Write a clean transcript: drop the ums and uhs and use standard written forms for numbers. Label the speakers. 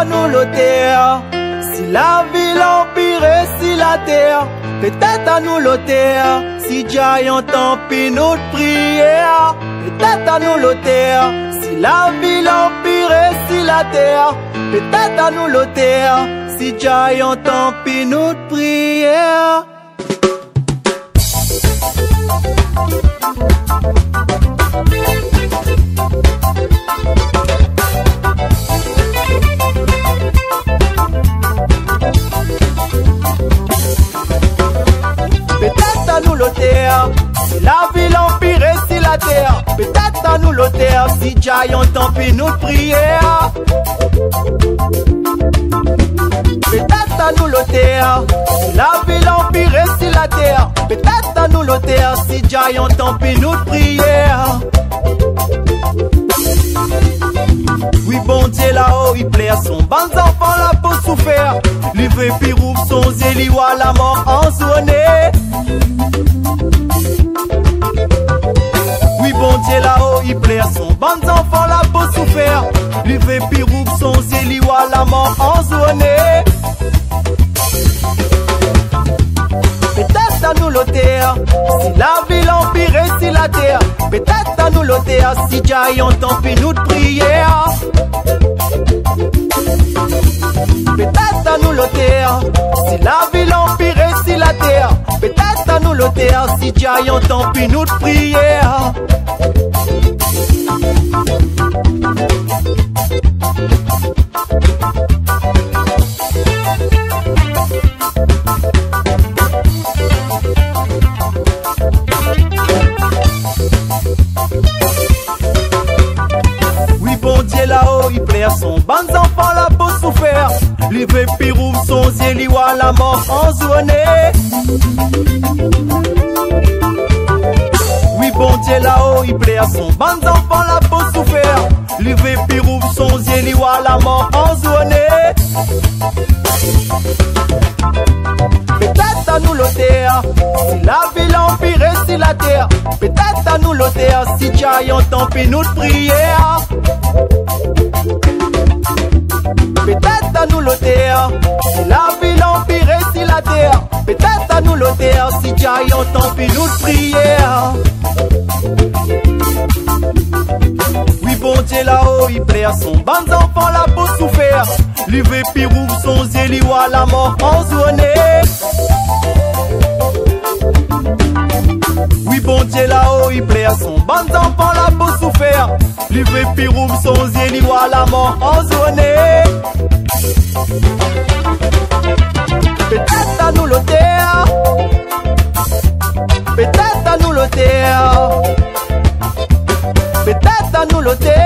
Speaker 1: nous le terre. Si la ville empire, si la terre, peut-être à nous le terre. Si Jayon tant pis nous de prière, peut-être à nous le terre. Si la ville empire, si la terre, peut-être à nous le terre. Si Jayon tant pis nous de prière. Peut-être à nous le terre, si la ville empire, si la terre, peut-être à nous le terre, si Jayon tant pis nous de prière. Peut-être à nous le terre, si la ville empire, si la terre, peut-être à nous le terre, si Jayon tant pis nous de prière. Oui, bon Dieu là-haut, il plaît à son bon enfant là pour souffrir. Livré pirouf, son zéliwa, la mort en zone. Oui, bon Dieu là-haut, il plaît à son bon enfant là pour souffrir. Livré pirouf, son zéliwa, la mort en zone. Peut-être à nous le terre, si la ville empire, si la terre, peut-être à nous le terre, si Jayon tant pis nous de prière. Peut-être à nous le terre, si la ville empire, si la terre, peut-être à nous le terre, si Jayon tant pis nous de prière. Là-haut, il plaît à son bon enfant là pour souffrir. Livré pirouf, son zéliwa, la mort en zone. Oui, bon Dieu là-haut, il plaît à son bon enfant là pour souffrir. Livré pirouf, son zéliwa, la mort en zone. Peut-être à nous le terre, si la ville empire, si la terre, peut-être à nous le terre, si Jayon tant pis nous de prière. Peut-être à nous le terre, si la ville empire, si la terre, peut-être à nous le terre, si Jayon tant pis nous de prière. Oui, bon Dieu là-haut, il plaît à son bon enfant là pour souffrir. Livré pirouf, son zéliwa, la mort en zone. Oui, bon Dieu là-haut, il plaît à son bon enfant là pour souffrir. Livré pirouf, son zéliwa, la mort en zone. Peut-être à nous le terre, peut-être à nous le terre, peut-être à nous le terre.